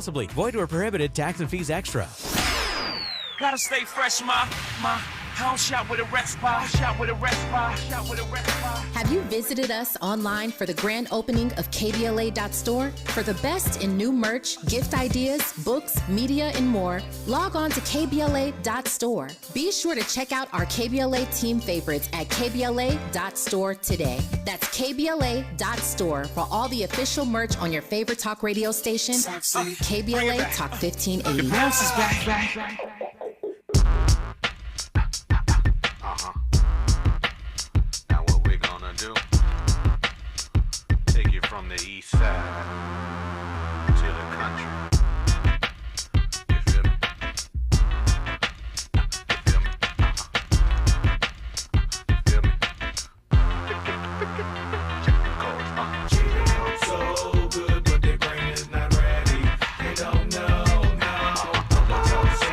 Possibly void or prohibited, tax and fees extra. Gotta stay fresh, my house shot with a rest bar, shot with a rest bar, shot with a rest bar. Have you visited us online for the grand opening of KBLA.store? For the best in new merch, gift ideas, books, media, and more, log on to KBLA.store. Be sure to check out our KBLA team favorites at KBLA.store today. That's KBLA.store for all the official merch on your favorite talk radio station, KBLA Talk 1580. Bounce is back. Now what we're gonna do, take you from the east side to the country. You feel me? You feel me? You feel me? Check the chords, So good, but their brain is not ready. They don't know now. So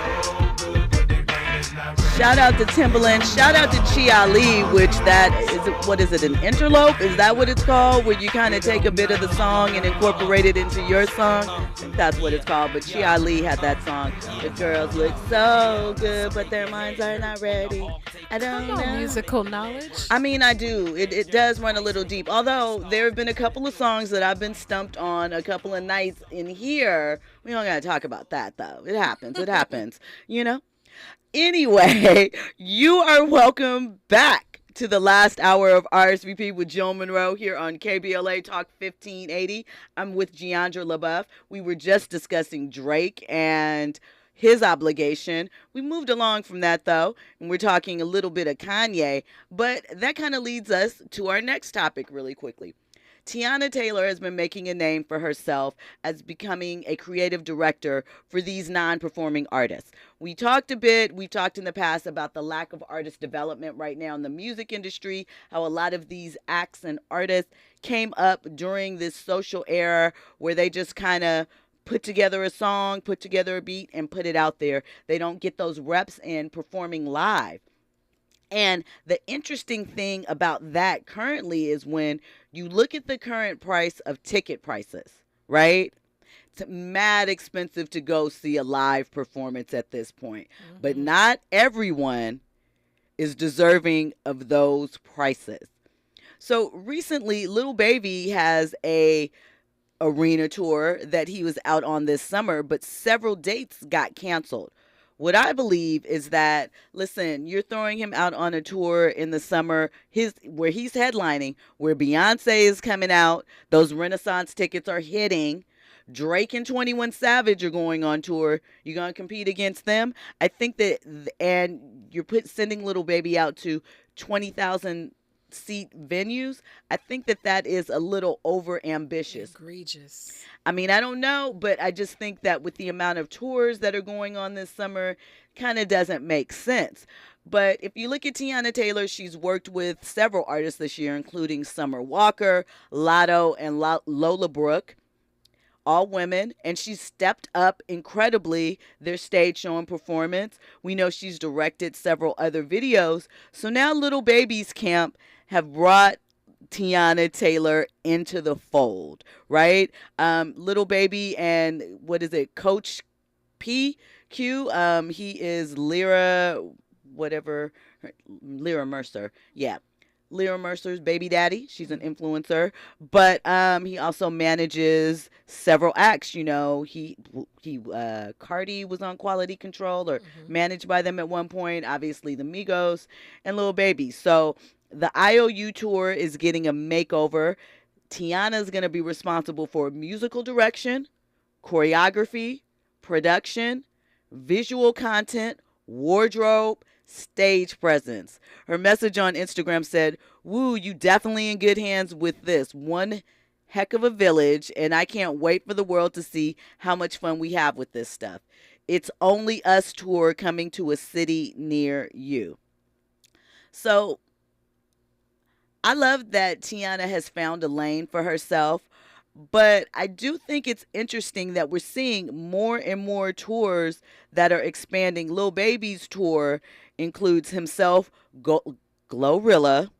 good, but their brain is not ready. Shout out to Timbaland. Shout out to Chi-Ali, which that is, what is it, an interlope? Is that what it's called? Where you kind of take a bit of the song and incorporate it into your song? I think that's what it's called. But Chi-Ali had that song. The girls look so good, but their minds are not ready. I don't know. Musical knowledge. I mean, I do. It does run a little deep. Although there have been a couple of songs that I've been stumped on a couple of nights in here. We don't got to talk about that, though. It happens. It happens. You know? Anyway, you are welcome back to the last hour of RSVP with Jill Munroe here on KBLA Talk 1580. I'm with Giandra LaBeouf. We were just discussing Drake and his obligation. We moved along from that, though, and we're talking a little bit of Kanye. But that kind of leads us to our next topic really quickly. Teyana Taylor has been making a name for herself as becoming a creative director for these non-performing artists. We've talked in the past about the lack of artist development right now in the music industry, how a lot of these acts and artists came up during this social era where they just kind of put together a song, put together a beat, and put it out there. They don't get those reps in performing live. And the interesting thing about that currently is when you look at the current price of ticket prices, right? It's mad expensive to go see a live performance at this point. Mm-hmm. But not everyone is deserving of those prices. So recently, Lil Baby has a arena tour that he was out on this summer, but several dates got canceled. What I believe is that, listen, you're throwing him out on a tour in the summer, where he's headlining, where Beyonce is coming out, those Renaissance tickets are hitting, Drake and 21 Savage are going on tour. You're going to compete against them? I think that, and you're sending Lil Baby out to 20,000 seat venues. I think that is a little over ambitious. Egregious. I mean, I don't know, but I just think that with the amount of tours that are going on this summer, kind of doesn't make sense. But if you look at Teyana Taylor, she's worked with several artists this year, including Summer Walker, Lotto, and Lola Brooke, all women, and she's stepped up incredibly their stage show and performance. We know she's directed several other videos. So now Lil Baby's camp have brought Teyana Taylor into the fold, right? Lil Baby and Coach PQ? He is Lyra Mercer. Yeah. Lyra Mercer's baby daddy. She's an influencer, but he also manages several acts. You know, Cardi was on Quality Control or managed by them at one point. Obviously, the Migos and Lil Baby. So the IOU tour is getting a makeover. Tiana's going to be responsible for musical direction, choreography, production, visual content, wardrobe, stage presence. Her message on Instagram said, "Woo, you definitely in good hands with this. One heck of a village, and I can't wait for the world to see how much fun we have with this stuff. It's Only Us tour coming to a city near you." So I love that Teyana has found a lane for herself, but I do think it's interesting that we're seeing more and more tours that are expanding. Lil Baby's tour includes himself, Glorilla,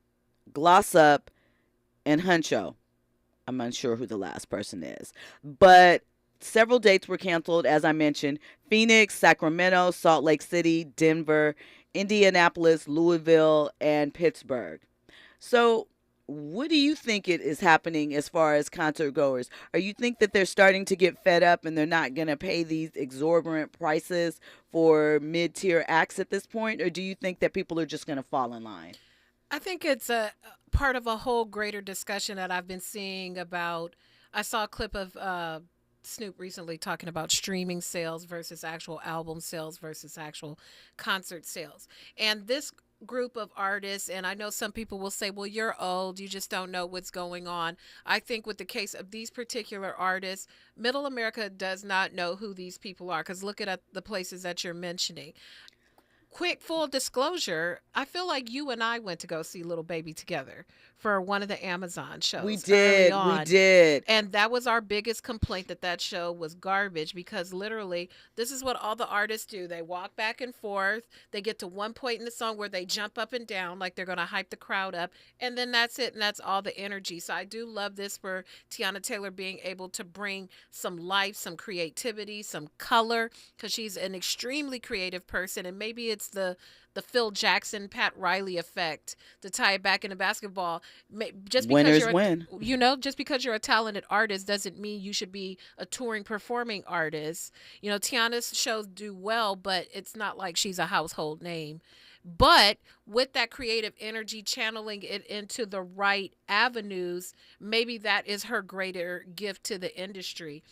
Gloss Up, and Huncho. I'm unsure who the last person is, but several dates were canceled, as I mentioned: Phoenix, Sacramento, Salt Lake City, Denver, Indianapolis, Louisville, and Pittsburgh. So, what do you think it is happening as far as concert goers? Are you think that they're starting to get fed up and they're not going to pay these exorbitant prices for mid-tier acts at this point? Or do you think that people are just going to fall in line? I think it's a part of a whole greater discussion that I've been seeing about. I saw a clip of Snoop recently talking about streaming sales versus actual album sales versus actual concert sales. And this group of artists, and I know some people will say, well, you're old, you just don't know what's going on. I think with the case of these particular artists, middle America does not know who these people are, because look at the places that you're mentioning. Quick full disclosure, I feel like you and I went to go see Lil Baby together for one of the Amazon shows. We did. And that was our biggest complaint, that show was garbage, because literally this is what all the artists do. They walk back and forth. They get to one point in the song where they jump up and down like they're going to hype the crowd up. And then that's it. And that's all the energy. So I do love this for Teyana Taylor being able to bring some life, some creativity, some color, because she's an extremely creative person. And maybe it's the Phil Jackson, Pat Riley effect, to tie it back into basketball. Just because Winners win. Just because you're a talented artist doesn't mean you should be a touring, performing artist. Teyana's shows do well, but it's not like she's a household name. But with that creative energy, channeling it into the right avenues, maybe that is her greater gift to the industry.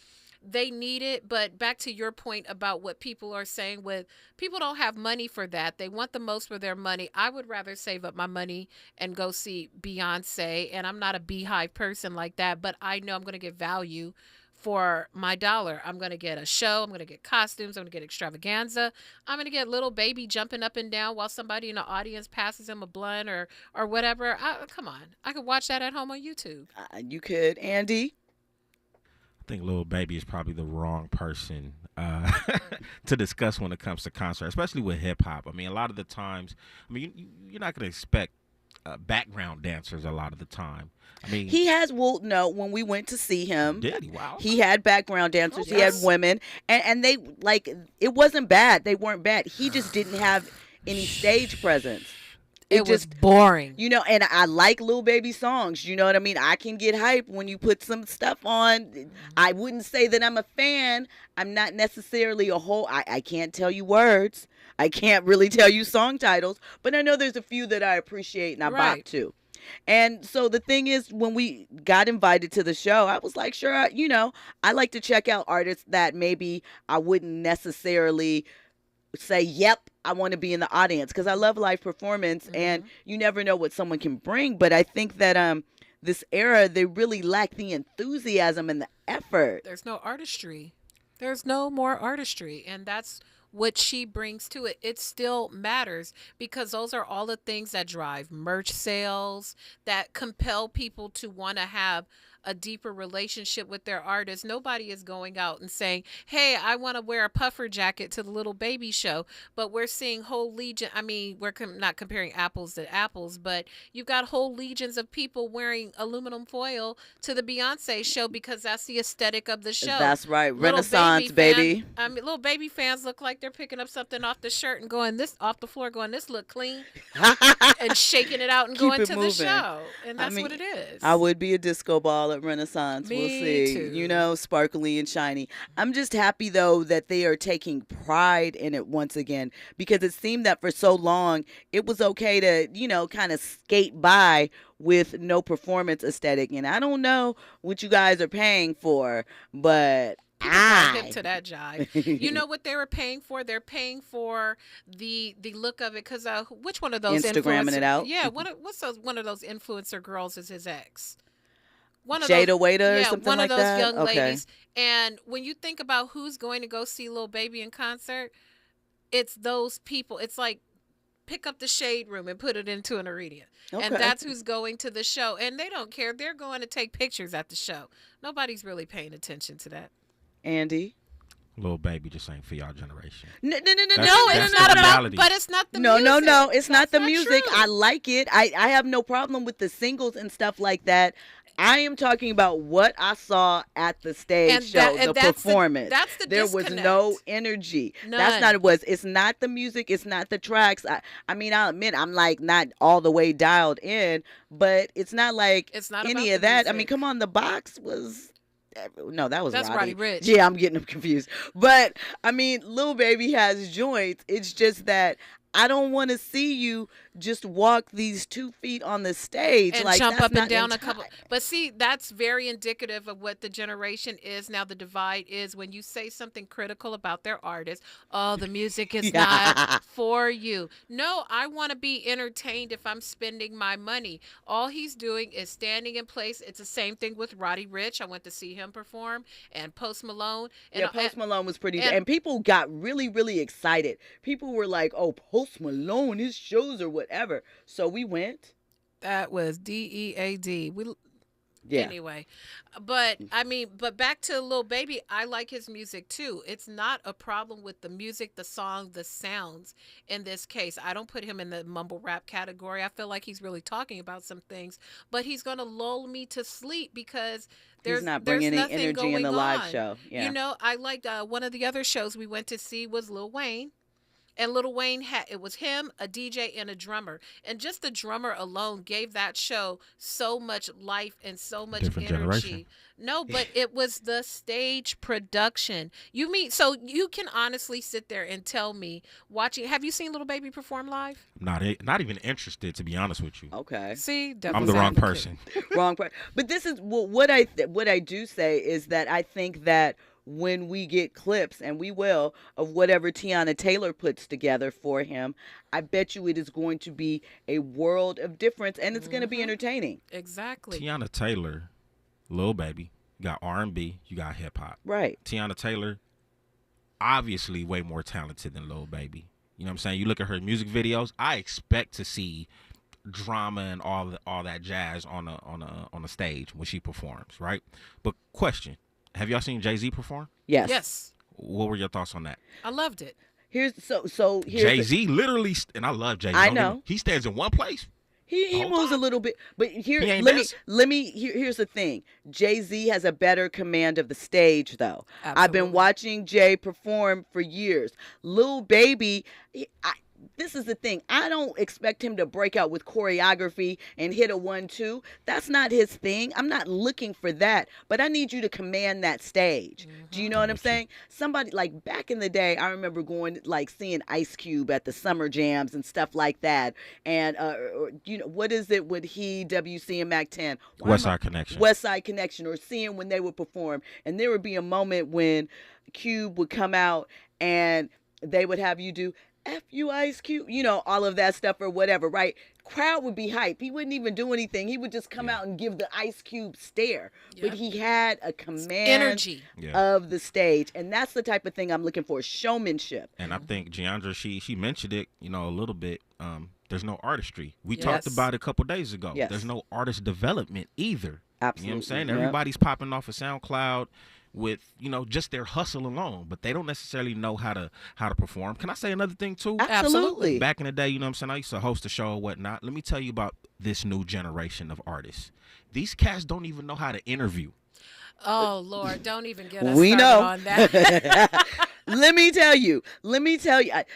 They need it, but back to your point about what people are saying, with people don't have money for that. They want the most for their money. I would rather save up my money and go see Beyonce, and I'm not a beehive person like that, but I know I'm going to get value for my dollar. I'm going to get a show. I'm going to get costumes. I'm going to get extravaganza. I'm going to get Lil Baby jumping up and down while somebody in the audience passes him a blunt or whatever. Come on. I could watch that at home on YouTube. You could, Andy. I think Lil Baby is probably the wrong person to discuss when it comes to concert, especially with hip hop. I mean, a lot of the times, you're not going to expect background dancers a lot of the time. I mean, he has. Well, no, when we went to see him, did he? Wow. He had background dancers. Oh, he had yes. women, and they it wasn't bad. They weren't bad. He just didn't have any stage presence. It was boring. And I like Lil Baby songs. You know what I mean? I can get hype when you put some stuff on. I wouldn't say that I'm a fan. I'm not necessarily a whole. I can't tell you words. I can't really tell you song titles. But I know there's a few that I appreciate and I bop to. And so the thing is, when we got invited to the show, I was like, sure, I like to check out artists that maybe I wouldn't necessarily say, yep, I want to be in the audience, because I love live performance, and you never know what someone can bring. But I think that this era, they really lack the enthusiasm and the effort. There's no artistry. There's no more artistry, and that's what she brings to it. It still matters, because those are all the things that drive merch sales, that compel people to want to have a deeper relationship with their artist. Nobody is going out and saying, hey, I want to wear a puffer jacket to the Lil Baby show. But we're seeing whole legion. I mean, we're not comparing apples to apples, but you've got whole legions of people wearing aluminum foil to the Beyonce show because that's the aesthetic of the show. That's right. Lil Renaissance, Baby. Lil Baby fans look like they're picking up something off the shirt and going off the floor, going, this look clean, and shaking it out and Keep going it to moving. the show. And that's what it is. I would be a disco ball at Renaissance. Me We'll see. too. Sparkly and shiny. I'm just happy, though, that they are taking pride in it once again, because it seemed that for so long it was okay to, kind of skate by with no performance aesthetic. And I don't know what you guys are paying for, but hip to that jive. You know what they were paying for? They're paying for the look of it, because which one of those Instagramming it out? Yeah, one of those influencer girls is his ex. One of Jada those, Waiter or yeah, something one like of those that? young Okay. ladies. And when you think about who's going to go see Lil Baby in concert, it's those people. It's like pick up the shade room and put it into an arena. Okay. And that's who's going to the show. And they don't care. They're going to take pictures at the show. Nobody's really paying attention to that. Andy? Lil Baby just ain't for y'all generation. No, No, That's it's the not about, reality. but it's not the No, music. no, it's not That's the music. true. I like it. I have no problem with the singles and stuff like that. I am talking about what I saw at the stage And show, that- and the that's the- performance. that's the There was disconnect. no energy. That's None. not it was. It's not the music. It's not the tracks. I mean, I'll admit I'm like not all the way dialed in, but it's not like It's not any about of the that. I mean, music. come on, the box was. No, that was That's Roddy. Roddy Ricch. Yeah, I'm getting them confused. But I mean, Lil Baby has joints. It's just that I don't want to see you just walk these 2 feet on the stage and like jump that's up not and down in a couple. time. But see, that's very indicative of what the generation is now. The divide is when you say something critical about their artist. Oh, the music is Yeah. not for you. No, I want to be entertained if I'm spending my money. All he's doing is standing in place. It's the same thing with Roddy Ricch. I went to see him perform, and Post Malone. And, Yeah, Post Malone was pretty, and- and people got really, really excited. People were like, "Oh, Post Malone, his shows or whatever." So we went. that was DEAD. Yeah, Anyway, but I mean, but back to Lil Baby, I like his music too. It's not a problem with the music, the song, the sounds. In this case, I don't put him in the mumble rap category. I feel like he's really talking about some things, but he's gonna lull me to sleep because there's he's not bringing there's any nothing energy in the going live on. show. Yeah, You know, I liked one of the other shows we went to see was Lil Wayne. And Lil Wayne it was him, a DJ, and a drummer. And just the drummer alone gave that show so much life and so much Different energy. generation. No, but it was the stage production. So you can honestly sit there and tell me watching. Have you seen Lil Baby perform live? Not even interested, to be honest with you. okay. See, I'm devil's the wrong advocate. person. Wrong part. But this is what I do say is that I think that when we get clips, and we will, of whatever Teyana Taylor puts together for him, I bet you it is going to be a world of difference, and it's going to be entertaining. Exactly. Teyana Taylor, Lil Baby, you got R&B, you got hip hop. Right. Teyana Taylor, obviously way more talented than Lil Baby. You know what I'm saying? You look at her music videos, I expect to see drama and all that jazz on a stage when she performs, right? But question, have y'all seen Jay-Z perform? Yes. Yes, What were your thoughts on that? I loved it. Here's here's Jay-Z literally, and I love Jay-Z. I don't get know. me- He stands in one place. He Hold moves a on. little bit, but here He ain't here's the thing. Jay-Z has a better command of the stage, though. I've been Absolutely. watching Jay perform for years. Lil Baby, this is the thing. I don't expect him to break out with choreography and hit a 1-2. That's not his thing. I'm not looking for that, but I need you to command that stage. Do you know what I'm saying? Somebody like back in the day, I remember going like seeing Ice Cube at the summer jams and stuff like that. And you know, what is it with he, WC, and Mac 10? West Side Connection. West Side Connection, or seeing when they would perform, and there would be a moment when Cube would come out and they would have you do F you Ice Cube, you know, all of that stuff or whatever, right? Crowd would be hype. He wouldn't even do anything. He would just come out and give the Ice Cube stare. But Yep. he had a command Energy. Yeah. of the stage, and that's the type of thing I'm looking for, showmanship. And I think Giandra, she mentioned it, you know, a little bit. There's no artistry. We talked Yes. about it a couple days ago. Yes. There's no artist development either. Absolutely. You know what I'm saying? Yep. Everybody's popping off of SoundCloud with, you know, just their hustle alone, but they don't necessarily know how to perform. Can I say another thing too? Absolutely. Back in the day, you know what I'm saying, I used to host a show or whatnot. Let me tell you about this new generation of artists. These cats don't even know how to interview. Oh Lord, don't even get us We started know. on that. Let me tell you.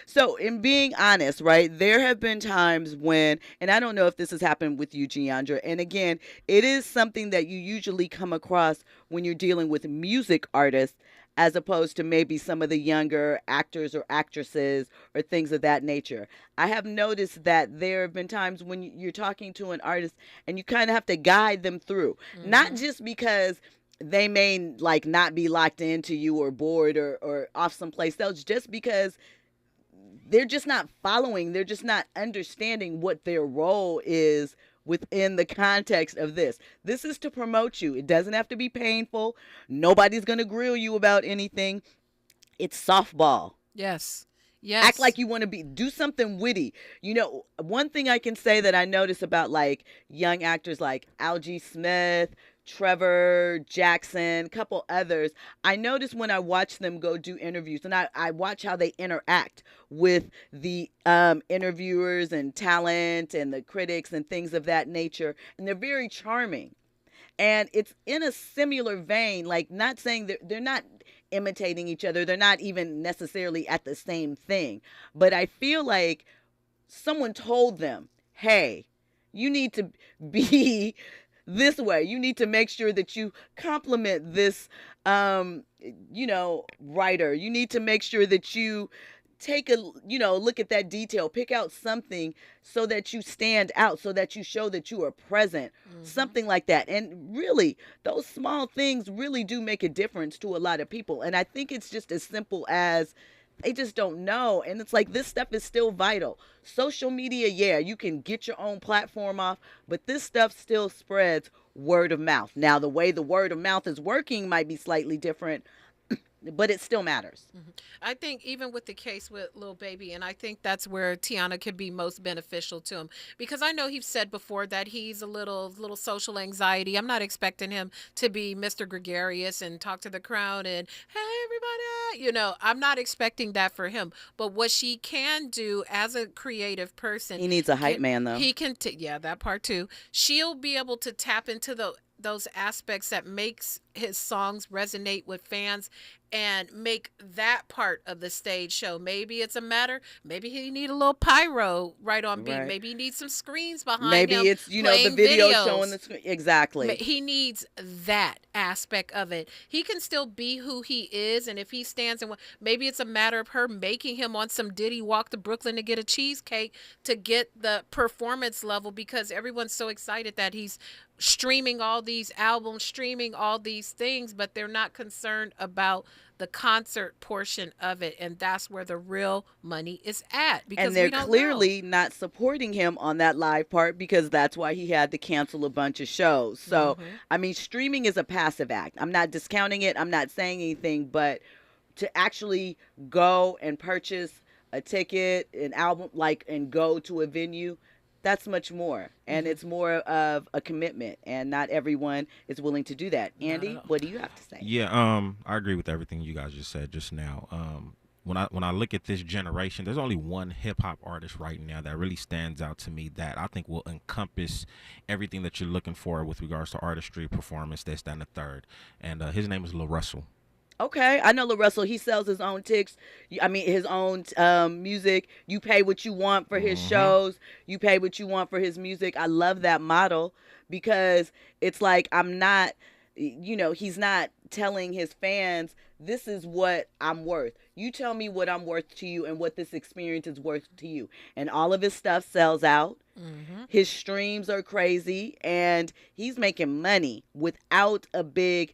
So, in being honest, right, there have been times when, and I don't know if this has happened with you, Giandra, and again, it is something that you usually come across when you're dealing with music artists, as opposed to maybe some of the younger actors or actresses or things of that nature. I have noticed that there have been times when you're talking to an artist and you kind of have to guide them through, not just because they may like not be locked into you or bored or off someplace else, just because they're just not following, they're just not understanding what their role is within the context of this. This is to promote you. It doesn't have to be painful. Nobody's going to grill you about anything. It's softball. Yes. Yes. Act like you want to do something witty. You know, one thing I can say that I notice about like young actors like Algie Smith, Trevor Jackson, a couple others, I notice when I watch them go do interviews, and I watch how they interact with the interviewers and talent and the critics and things of that nature, and they're very charming. And it's in a similar vein, like not saying that they're not imitating each other. They're not even necessarily at the same thing. But I feel like someone told them, hey, you need to be this way. You need to make sure that you compliment this, writer. You need to make sure that you take a, look at that detail, pick out something so that you stand out, so that you show that you are present, something like that. And really, those small things really do make a difference to a lot of people. And I think it's just as simple as they just don't know. And it's like, this stuff is still vital. Social media, yeah, you can get your own platform off, but this stuff still spreads word of mouth. Now, the way the word of mouth is working might be slightly different, but it still matters. I think even with the case with Lil Baby, and I think that's where Teyana could be most beneficial to him, because I know he's said before that he's a little social anxiety. I'm not expecting him to be Mr. Gregarious and talk to the crowd and, hey, everybody, I'm not expecting that for him. But what she can do as a creative person, He needs a hype man, though. He can, that part too. She'll be able to tap into those aspects that makes his songs resonate with fans and make that part of the stage show. Maybe it's a matter, maybe he need a little pyro right on beat. Right. Maybe he needs some screens behind him. Maybe it's, the video videos. showing the screen. Exactly. He needs that aspect of it. He can still be who he is, and if he stands in, maybe it's a matter of her making him on some Diddy walk to Brooklyn to get a cheesecake to get the performance level, because everyone's so excited that he's streaming all these albums, streaming all these things, but they're not concerned about the concert portion of it, and that's where the real money is at. Because and they're clearly not supporting him on that live part, because that's why he had to cancel a bunch of shows. So, I mean, streaming is a passive act. I'm not discounting it. I'm not saying anything, but to actually go and purchase a ticket, an album, and go to a venue, that's much more. And it's more of a commitment, and not everyone is willing to do that. Andy, what do you have to say? Yeah, I agree with everything you guys just said just now. When I look at this generation, there's only one hip hop artist right now that really stands out to me that I think will encompass everything that you're looking for with regards to artistry, performance, this, that, and the third. And his name is Lil Russell. Okay, I know Lil Russell. He sells his own his own music. You pay what you want for his shows. You pay what you want for his music. I love that model, because it's like, I'm not, he's not telling his fans, this is what I'm worth. You tell me what I'm worth to you and what this experience is worth to you. And all of his stuff sells out. His streams are crazy, and he's making money without a big,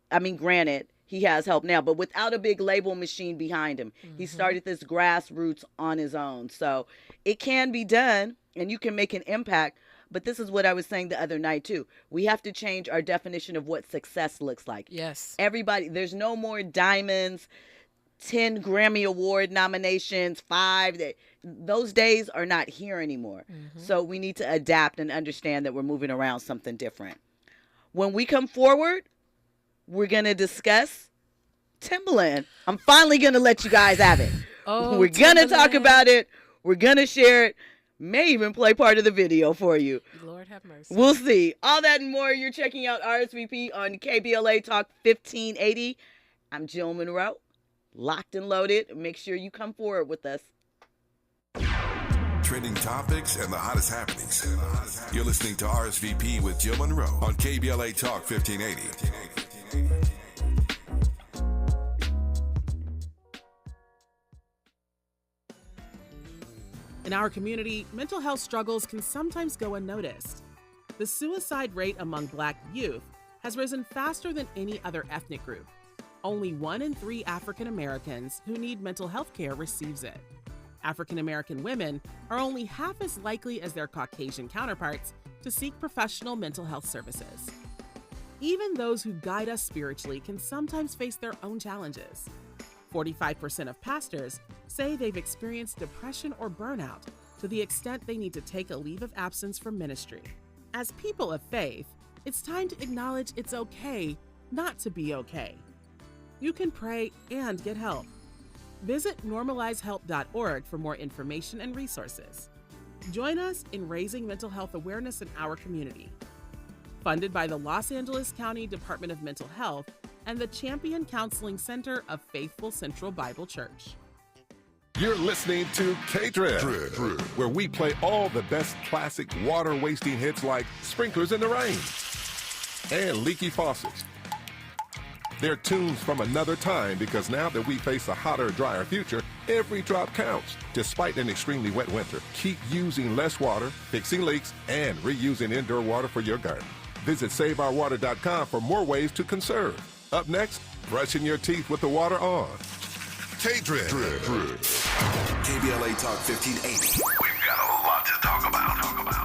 granted, he has help now, but without a big label machine behind him. He started this grassroots on his own. So it can be done, and you can make an impact. But this is what I was saying the other night, too. We have to change our definition of what success looks like. Yes. Everybody, there's no more diamonds, 10 Grammy Award nominations, 5. Those days are not here anymore. So we need to adapt and understand that we're moving around something different. When we come forward, we're going to discuss Timbaland. I'm finally going to let you guys have it. We're going to talk about it. We're going to share it. May even play part of the video for you. Lord have mercy. We'll see. All that and more. You're checking out RSVP on KBLA Talk 1580. I'm Jill Munroe. Locked and loaded. Make sure you come forward with us. Trending topics and the hottest happenings. You're listening to RSVP with Jill Munroe on KBLA Talk 1580. In our community, mental health struggles can sometimes go unnoticed. The suicide rate among Black youth has risen faster than any other ethnic group. Only 1 in 3 African Americans who need mental health care receives it. African American women are only half as likely as their Caucasian counterparts to seek professional mental health services. Even those who guide us spiritually can sometimes face their own challenges. 45% of pastors say they've experienced depression or burnout to the extent they need to take a leave of absence from ministry. As people of faith, it's time to acknowledge it's okay not to be okay. You can pray and get help. Visit normalizehelp.org for more information and resources. Join us in raising mental health awareness in our community. funded by the Los Angeles County Department of Mental Health and the Champion Counseling Center of Faithful Central Bible Church. You're listening to K-Drip, where we play all the best classic water-wasting hits like Sprinklers in the Rain and Leaky Faucets. They're tunes from another time because now that we face a hotter, drier future, every drop counts. Despite an extremely wet winter, keep using less water, fixing leaks, and reusing indoor water for your garden. Visit SaveOurWater.com for more ways to conserve. Up next, brushing your teeth with the water on. K-Drip. KBLA Talk 1580. We've got a lot to talk about.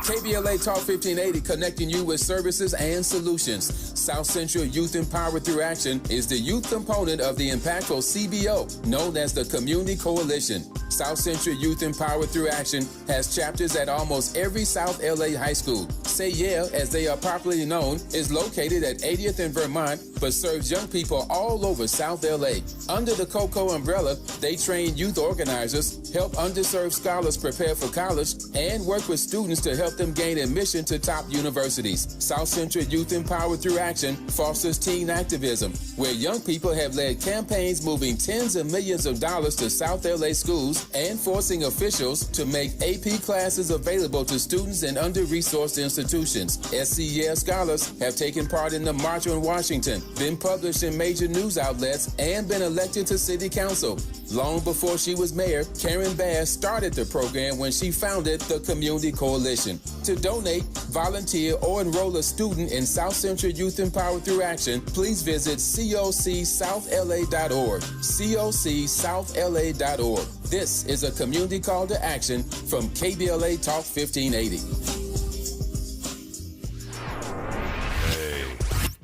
KBLA Talk 1580, connecting you with services and solutions. South Central Youth Empowered Through Action is the youth component of the impactful CBO, known as the Community Coalition. South Central Youth Empowered Through Action has chapters at almost every South LA high school. Say Yeah, as they are popularly known, is located at 80th and Vermont, but serves young people all over South LA. Under the COCO umbrella, they train youth organizers, help underserved scholars prepare for college, and work with students to help them gain admission to top universities. South Central Youth Empowered Through Action fosters teen activism, where young people have led campaigns moving tens of millions of dollars to South LA schools and forcing officials to make AP classes available to students in under-resourced institutions. SCES scholars have taken part in the March on Washington, been published in major news outlets, and been elected to city council. Long before she was mayor, Karen Bass started the program when she founded the Community Coalition. To donate, volunteer, or enroll a student in South Central Youth Empowered Through Action, please visit cocsouthla.org. cocsouthla.org. This is a community call to action from KBLA Talk 1580.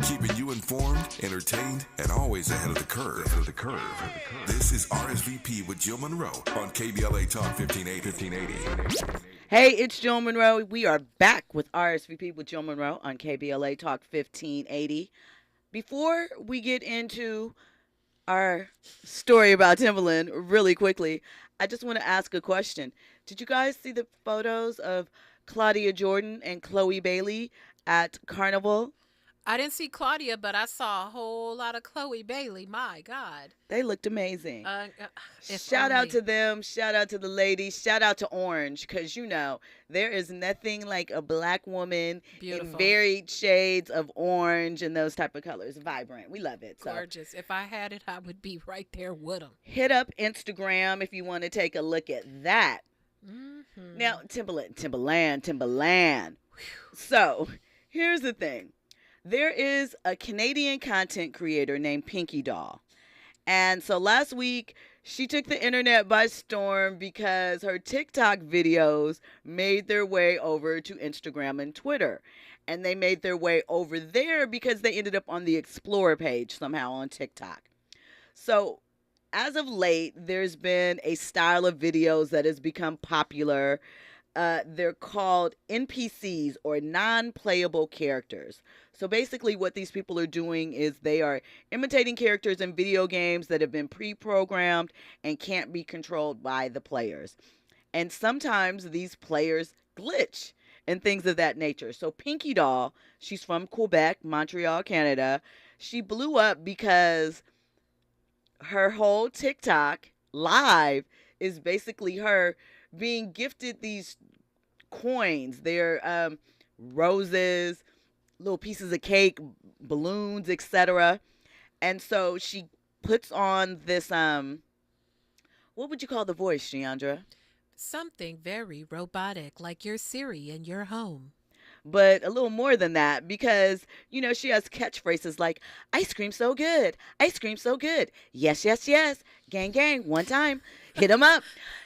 Keeping you informed, entertained, and always ahead of the curve. This is RSVP with Jill Munroe on KBLA Talk 1580. Hey, it's Jill Munroe. We are back with RSVP with Jill Munroe on KBLA Talk 1580. Before we get into our story about Timbaland really quickly, I just want to ask a question. Did you guys see the photos of Claudia Jordan and Chloe Bailey at Carnival? I didn't see Claudia, but I saw a whole lot of Chloe Bailey. My God. They looked amazing. Shout out to them. Shout out to the ladies. Shout out to Orange, because, you know, there is nothing like a black woman in varied shades of orange and those type of colors. Vibrant. We love it. So. Gorgeous. If I had it, I would be right there with them. Hit up Instagram if you want to take a look at that. Mm-hmm. Now, Timbaland. So, here's the thing. There is a Canadian content creator named Pinky Doll. And so last week, she took the internet by storm because her TikTok videos made their way over to Instagram and Twitter. And they made their way over there because they ended up on the Explore page somehow on TikTok. So as of late, there's been a style of videos that has become popular. They're called NPCs, or non-playable characters. So basically what these people are doing is they are imitating characters in video games that have been pre-programmed and can't be controlled by the players. And sometimes these players glitch and things of that nature. So Pinky Doll, she's from Quebec, Montreal, Canada. She blew up because her whole TikTok live is basically her being gifted these coins. They're roses, little pieces of cake, balloons, etc. And so she puts on this, what would you call the voice, Giandra? Something very robotic, like your Siri in your home. But a little more than that, because, you know, she has catchphrases like, ice cream so good, ice cream so good, yes, yes, yes, gang, gang, one time, hit them up.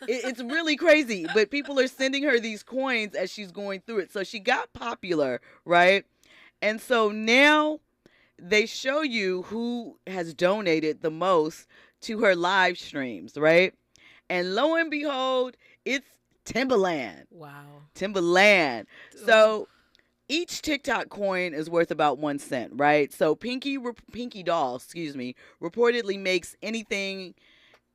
It's really crazy, but people are sending her these coins as she's going through it. So she got popular, right? And so now they show you who has donated the most to her live streams, right? And lo and behold, it's Timbaland. Wow. Timbaland. So each TikTok coin is worth about 1 cent, right? So Pinky Doll, reportedly makes anything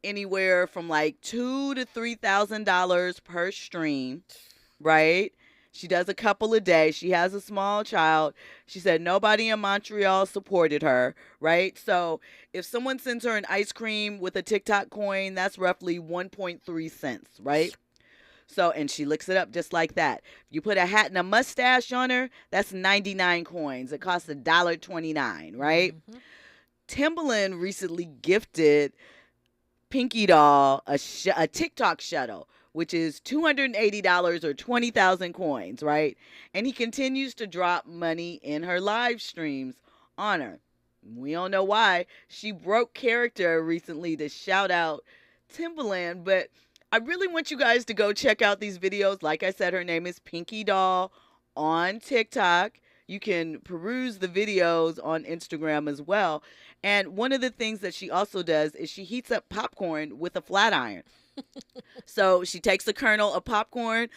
anywhere from like $2,000 to $3,000 per stream, right? She does a couple a day. She has a small child. She said nobody in Montreal supported her, right? So if someone sends her an ice cream with a TikTok coin, that's roughly 1.3 cents, right? So, and she licks it up just like that. You put a hat and a mustache on her, that's 99 coins. It costs $1.29, right? Mm-hmm. Timbaland recently gifted Pinky Doll a TikTok shuttle, which is $280 or 20,000 coins, right? And he continues to drop money in her live streams on her. We don't know why. She broke character recently to shout out Timbaland, but I really want you guys to go check out these videos. Like I said, her name is Pinky Doll on TikTok. You can peruse the videos on Instagram as well. And one of the things that she also does is she heats up popcorn with a flat iron. So she takes a kernel of popcorn,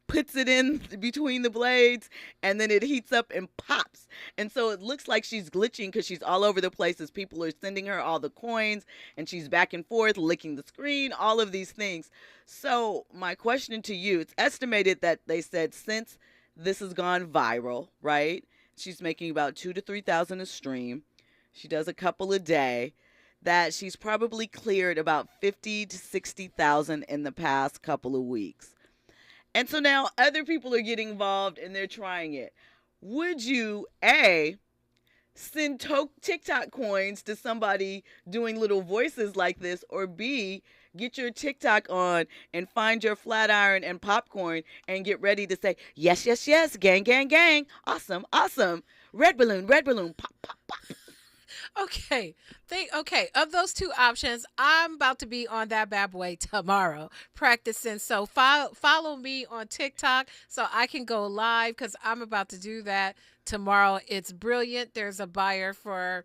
puts it in between the blades, and then it heats up and pops. And so it looks like she's glitching because she's all over the place as people are sending her all the coins, and she's back and forth, licking the screen, all of these things. So my question to you, it's estimated that they said since this has gone viral, right? She's making about 2,000 to 3,000 a stream. She does a couple a day. That she's probably cleared about 50 to 60,000 in the past couple of weeks. And so now other people are getting involved and they're trying it. Would you, A, send TikTok coins to somebody doing little voices like this, or B, get your TikTok on and find your flat iron and popcorn and get ready to say, yes, yes, yes, gang, gang, gang, awesome, awesome, red balloon, pop, pop, pop. Okay. Of those two options, I'm about to be on that bad boy tomorrow practicing. So follow me on TikTok so I can go live because I'm about to do that tomorrow. It's brilliant. There's a buyer for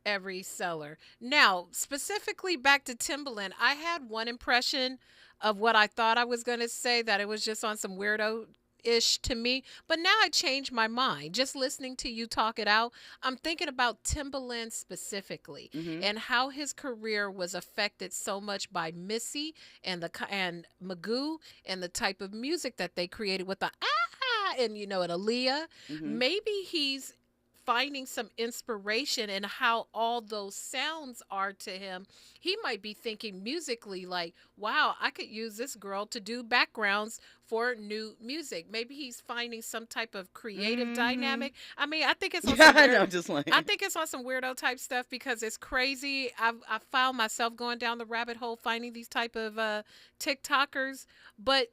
every seller. Now, specifically back to Timbaland, I had one impression of what I thought I was going to say, that it was just on some weirdo-ish to me, but now I changed my mind. Just listening to you talk it out, I'm thinking about Timbaland specifically, and how his career was affected so much by Missy and Magoo and the type of music that they created with the and and Aaliyah. Maybe he's finding some inspiration in how all those sounds are to him. He might be thinking musically like, wow, I could use this girl to do backgrounds for new music. Maybe he's finding some type of creative dynamic. I mean, I think it's on some I think it's on some weirdo type stuff because it's crazy. I found myself going down the rabbit hole finding these type of TikTokers. But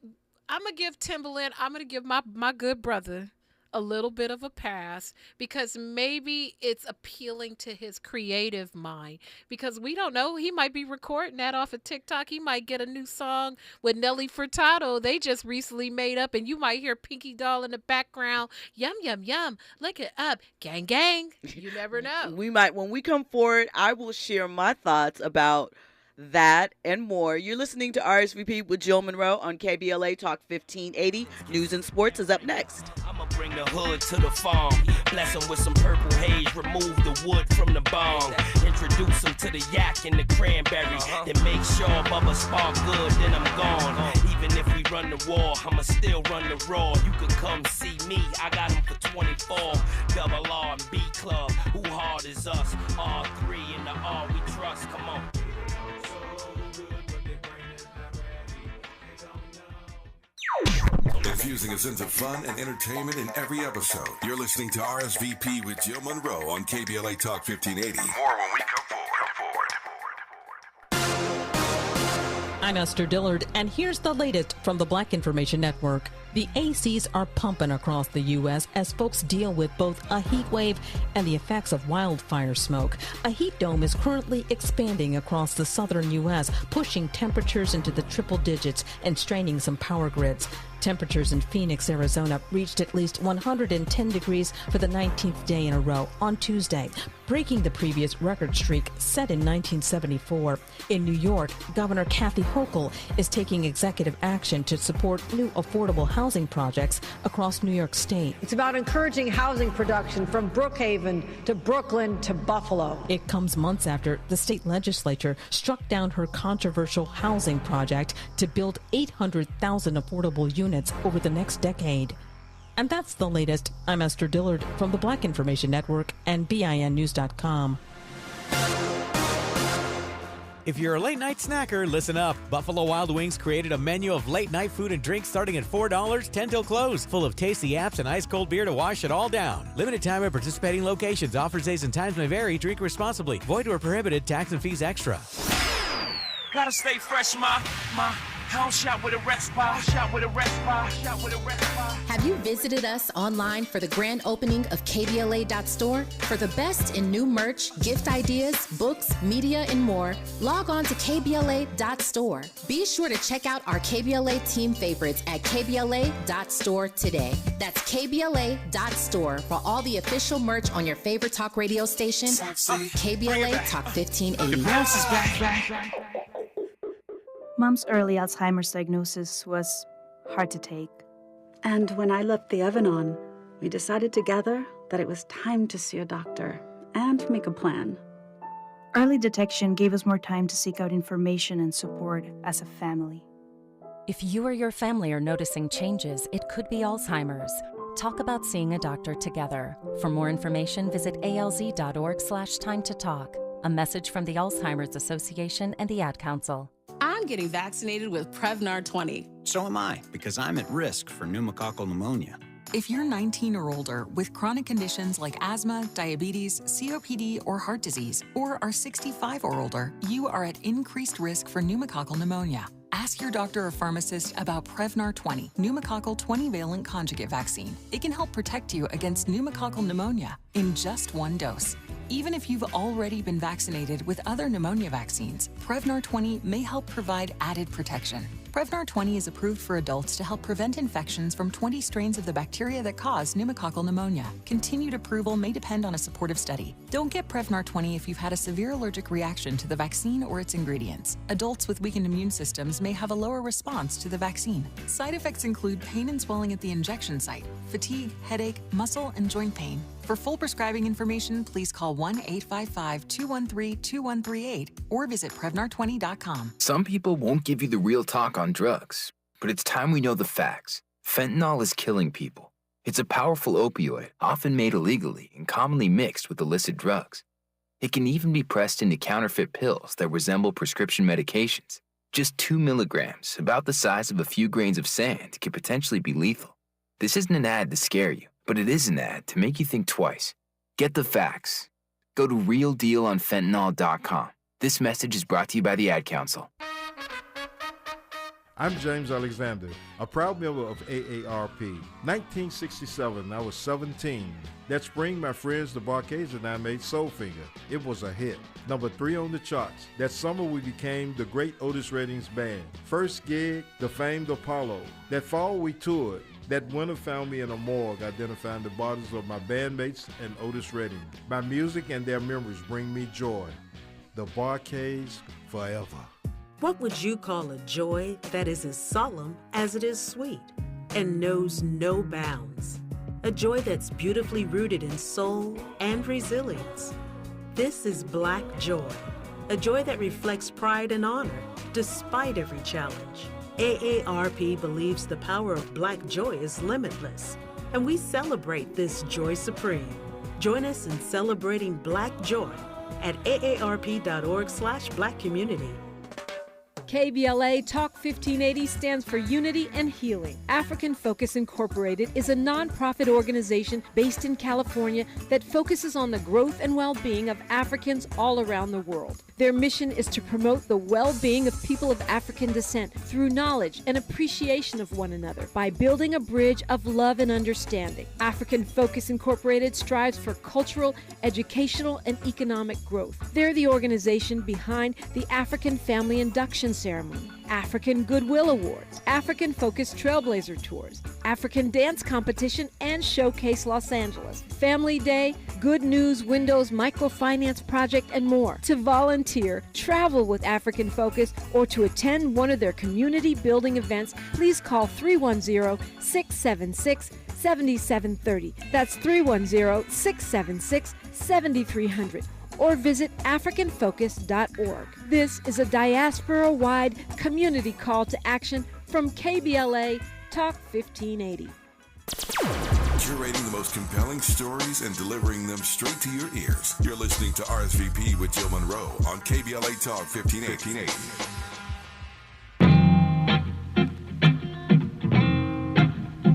I'm going to give Timbaland, I'm going to give my good brother a little bit of a pass because maybe it's appealing to his creative mind, because we don't know, he might be recording that off of TikTok. He might get a new song with Nelly Furtado they just recently made up, and you might hear Pinky Doll in the background, yum yum yum, lick it up, gang gang. You never know. We might, when we come forward, I will share my thoughts about that and more. You're listening to RSVP with Jill Munroe on KBLA Talk 1580. News and sports is up next. I'ma bring the hood to the farm, bless them with some purple haze, remove the wood from the bong, introduce them to the yak and the cranberry, then make sure Bubba spark good, then I'm gone. Even if we run the war, I'ma still run the raw. You could come see me, I got them for 24. Double R and B Club, who hard is us? R3 and the R we trust, come on. Infusing us into fun and entertainment in every episode. You're listening to RSVP with Jill Munroe on KBLA Talk 1580. More when we come forward. I'm Esther Dillard, and here's the latest from the Black Information Network. The ACs are pumping across the U.S. as folks deal with both a heat wave and the effects of wildfire smoke. A heat dome is currently expanding across the southern U.S., pushing temperatures into the triple digits and straining some power grids. Temperatures in Phoenix, Arizona reached at least 110 degrees for the 19th day in a row on Tuesday, breaking the previous record streak set in 1974. In New York, Governor Kathy Hochul is taking executive action to support new affordable housing projects across New York State. It's about encouraging housing production from Brookhaven to Brooklyn to Buffalo. It comes months after the state legislature struck down her controversial housing project to build 800,000 affordable units over the next decade. And that's the latest. I'm Esther Dillard from the Black Information Network and BINnews.com. If you're a late night snacker, listen up. Buffalo Wild Wings created a menu of late night food and drinks starting at $4, 10 till close, full of tasty apps and ice cold beer to wash it all down. Limited time at participating locations. Offers, days, and times may vary. Drink responsibly. Void where prohibited. Tax and fees extra. Gotta stay fresh, ma. House shot with a rest bar. Have you visited us online for the grand opening of KBLA.store? For the best in new merch, gift ideas, books, media, and more, log on to KBLA.store. Be sure to check out our KBLA team favorites at KBLA.store today. That's KBLA.store for all the official merch on your favorite talk radio station, KBLA Talk 1580. Mom's early Alzheimer's diagnosis was hard to take. And when I left the oven on, we decided together that it was time to see a doctor and make a plan. Early detection gave us more time to seek out information and support as a family. If you or your family are noticing changes, it could be Alzheimer's. Talk about seeing a doctor together. For more information, visit alz.org/time to talk. A message from the Alzheimer's Association and the Ad Council. I'm getting vaccinated with Prevnar 20. So am I, because I'm at risk for pneumococcal pneumonia. If you're 19 or older with chronic conditions like asthma, diabetes, COPD, or heart disease, or are 65 or older, you are at increased risk for pneumococcal pneumonia. Ask your doctor or pharmacist about Prevnar 20, pneumococcal 20-valent conjugate vaccine. It can help protect you against pneumococcal pneumonia in just one dose. Even if you've already been vaccinated with other pneumonia vaccines, Prevnar 20 may help provide added protection. Prevnar 20 is approved for adults to help prevent infections from 20 strains of the bacteria that cause pneumococcal pneumonia. Continued approval may depend on a supportive study. Don't get Prevnar 20 if you've had a severe allergic reaction to the vaccine or its ingredients. Adults with weakened immune systems may have a lower response to the vaccine. Side effects include pain and swelling at the injection site, fatigue, headache, muscle, and joint pain. For full prescribing information, please call 1-855-213-2138 or visit Prevnar20.com. Some people won't give you the real talk on drugs, but it's time we know the facts. Fentanyl is killing people. It's a powerful opioid, often made illegally and commonly mixed with illicit drugs. It can even be pressed into counterfeit pills that resemble prescription medications. Just 2 milligrams, about the size of a few grains of sand, can potentially be lethal. This isn't an ad to scare you, but it is an ad to make you think twice. Get the facts. Go to realdealonfentanyl.com. This message is brought to you by the Ad Council. I'm James Alexander, a proud member of AARP. 1967, I was 17. That spring, my friends, the Barcades, and I made Soulfinger. It was a hit. Number 3 on the charts. That summer, we became the great Otis Redding's band. First gig, the famed Apollo. That fall, we toured. That winter found me in a morgue identifying the bodies of my bandmates and Otis Redding. My music and their memories bring me joy. The Barcades forever. What would you call a joy that is as solemn as it is sweet and knows no bounds? A joy that's beautifully rooted in soul and resilience. This is Black Joy, a joy that reflects pride and honor despite every challenge. AARP believes the power of Black joy is limitless, and we celebrate this joy supreme. Join us in celebrating Black joy at aarp.org/blackcommunity. KBLA Talk 1580 stands for Unity and Healing. African Focus Incorporated is a nonprofit organization based in California that focuses on the growth and well-being of Africans all around the world. Their mission is to promote the well-being of people of African descent through knowledge and appreciation of one another by building a bridge of love and understanding. African Focus Incorporated strives for cultural, educational, and economic growth. They're the organization behind the African Family Induction Ceremony, African Goodwill Awards, African Focus Trailblazer Tours, African Dance Competition, and Showcase Los Angeles, Family Day, Good News Windows Microfinance Project, and more. To volunteer, travel with African Focus, or to attend one of their community building events, please call 310-676-7730. That's 310-676-7300. Or visit AfricanFocus.org. This is a diaspora-wide community call to action from KBLA Talk 1580. Curating the most compelling stories and delivering them straight to your ears. You're listening to RSVP with Jill Munroe on KBLA Talk 1580.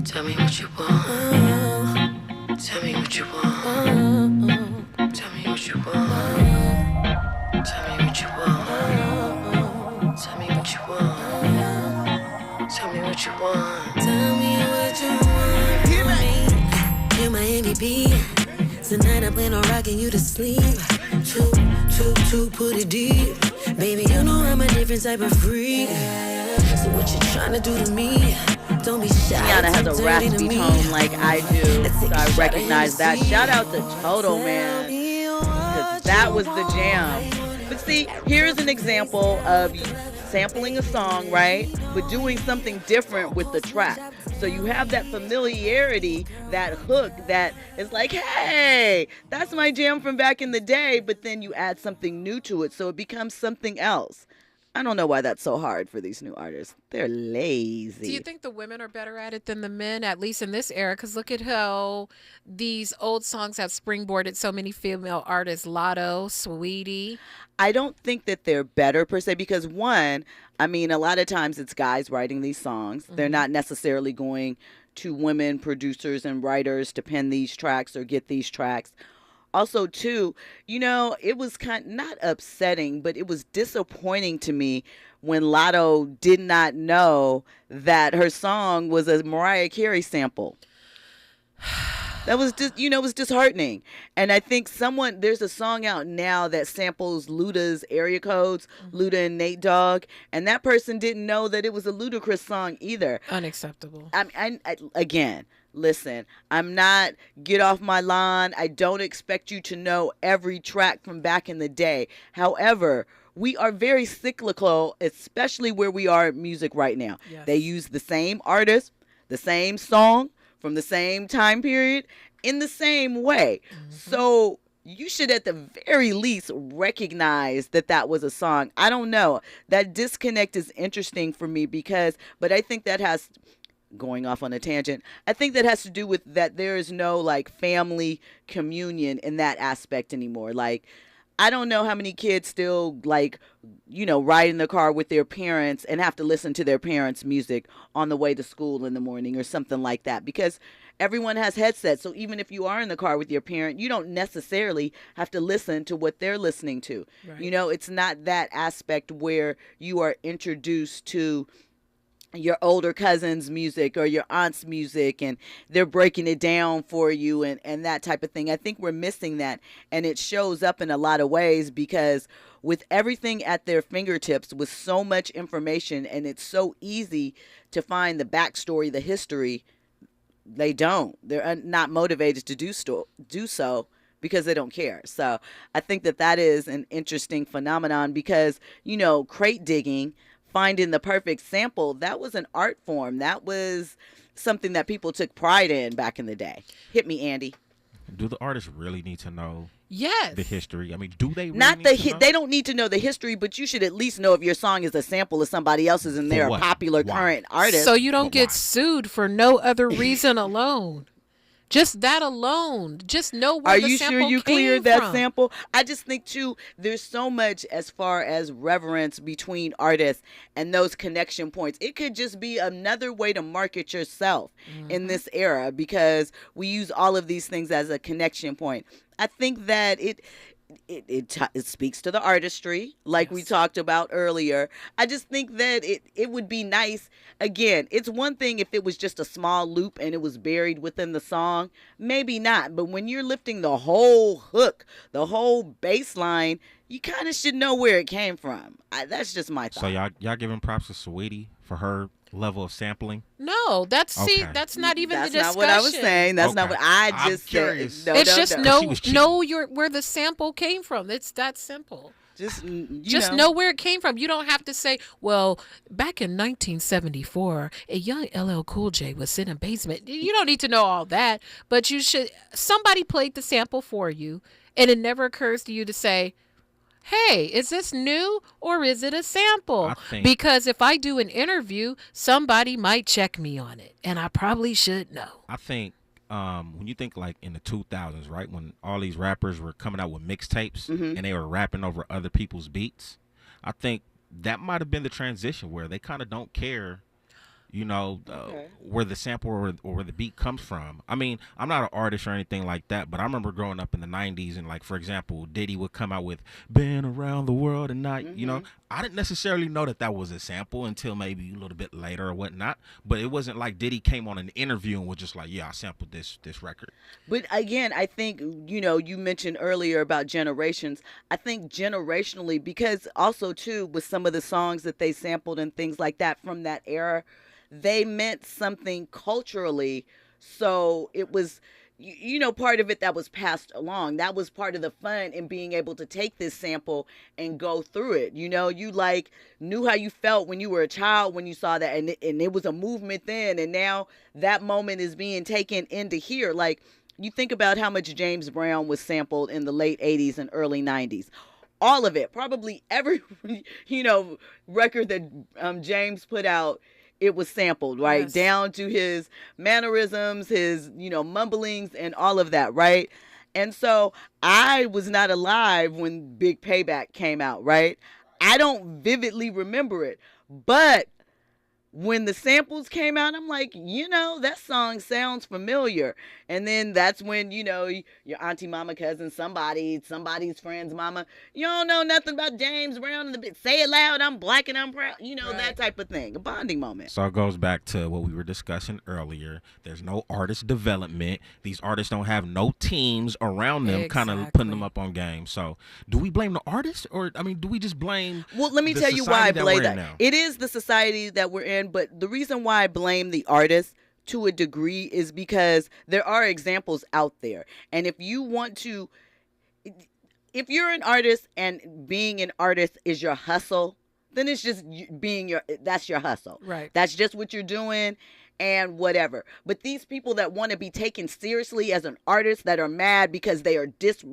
Tell me what you want. Tell me what you want. Tell me what you want. Tell me what you want. Tell me what you want. Tell me what you want. Tell me what you want. Hear me. You're my MVP. Tonight I plan on rocking you to sleep. Two, put it deep. Baby, you know I'm a different type of freak. So what you trying to do to me? Don't be shy. Teyana has a raspy tone like I do, so I recognize that. Shout out to Toto, man, because that was the jam. But see, here's an example of sampling a song, right, but doing something different with the track. So you have that familiarity, that hook that is like, hey, that's my jam from back in the day, but then you add something new to it, so it becomes something else. I don't know why that's so hard for these new artists. They're lazy. Do you think the women are better at it than the men, at least in this era? Because look at how these old songs have springboarded so many female artists. Lotto, Sweetie. I don't think that they're better per se because, one, I mean, a lot of times it's guys writing these songs. Mm-hmm. They're not necessarily going to women producers and writers to pen these tracks or get these tracks. Also, too, you know, it was not upsetting, but it was disappointing to me when Lotto did not know that her song was a Mariah Carey sample. That was just, you know, it was disheartening. And I think there's a song out now that samples Luda's area codes, Luda and Nate Dogg, and that person didn't know that it was a Ludacris song either. Unacceptable. Again, listen, I'm not get off my lawn. I don't expect you to know every track from back in the day. However, we are very cyclical, especially where we are in music right now. Yes. They use the same artist, the same song, from the same time period in the same way. Mm-hmm. So you should at the very least recognize that that was a song. I don't know. That disconnect is interesting for me but I think that has, going off on a tangent, I think that has to do with that there is no like family communion in that aspect anymore. Like, I don't know how many kids still, like, you know, ride in the car with their parents and have to listen to their parents' music on the way to school in the morning or something like that, because everyone has headsets. So even if you are in the car with your parent, you don't necessarily have to listen to what they're listening to. Right. You know, it's not that aspect where you are introduced to your older cousin's music or your aunt's music and they're breaking it down for you and that type of thing. I think we're missing that, and it shows up in a lot of ways because with everything at their fingertips, with so much information, and it's so easy to find the backstory, the history, they're not motivated to do so because they don't care. So I think that is an interesting phenomenon because, you know, crate digging, finding the perfect sample, that was an art form. That was something that people took pride in back in the day. Hit me, Andy. Do the artists really need to know yes. the history? I mean, do they really Not need the to know? They don't need to know the history, but you should at least know if your song is a sample of somebody else's and they're a popular current artist. So you don't get sued for no other reason alone. Just that alone. Just know where the sample came from. Are you sure you cleared that sample? I just think, too, there's so much as far as reverence between artists and those connection points. It could just be another way to market yourself in this era because we use all of these things as a connection point. I think that it speaks to the artistry, like we talked about earlier. I just think that it would be nice. Again, it's one thing if it was just a small loop and it was buried within the song, maybe not. But when you're lifting the whole hook, the whole bass line, you kind of should know where it came from. That's just my thought. So y'all giving props to Saweetie for her level of sampling? No, that's not even the discussion. That's not what I was saying. That's not what I just said. No, it's just know where the sample came from. It's that simple. Just know where it came from. You don't have to say, well, back in 1974, a young LL Cool J was in a basement. You don't need to know all that, but you should. Somebody played the sample for you, and it never occurs to you to say, hey, is this new or is it a sample? think- Because if I do an interview, somebody might check me on it, and I probably should know. I think when you think like in the 2000s, right, when all these rappers were coming out with mixtapes Mhm. and they were rapping over other people's beats, I think that might have been the transition where they kind of don't care, where the sample or where the beat comes from. I mean, I'm not an artist or anything like that, but I remember growing up in the 90s and, like, for example, Diddy would come out with "Been Around the World and Not," I didn't necessarily know that was a sample until maybe a little bit later or whatnot, but it wasn't like Diddy came on an interview and was just like, yeah, I sampled this record. But again, I think, you mentioned earlier about generations. I think generationally, because also, too, with some of the songs that they sampled and things like that from that era, they meant something culturally. So it was, part of it that was passed along. That was part of the fun in being able to take this sample and go through it. You knew how you felt when you were a child when you saw that. And it was a movement then. And now that moment is being taken into here. Like, you think about how much James Brown was sampled in the late 80s and early 90s. All of it, probably every, record that James put out, it was sampled, right? Yes. Down to his mannerisms, his, mumblings and all of that, right? And so I was not alive when Big Payback came out, right? I don't vividly remember it. But when the samples came out, I'm like, that song sounds familiar. And then that's when, your auntie, mama, cousin, somebody's friend's mama, you don't know nothing about James Brown and the bit. Say it loud, I'm black and I'm proud. That type of thing. A bonding moment. So it goes back to what we were discussing earlier. There's no artist development. These artists don't have no teams around them kind of putting them up on game. So do we blame the artist, or, do we just blame Well, let me the tell you why I society that blame we're in that. now? It is the society that we're in, but the reason why I blame the artist to a degree is because there are examples out there. And if you're an artist and being an artist is your hustle, then it's just that's your hustle. Right. That's just what you're doing and whatever. But these people that want to be taken seriously as an artist, that are mad because they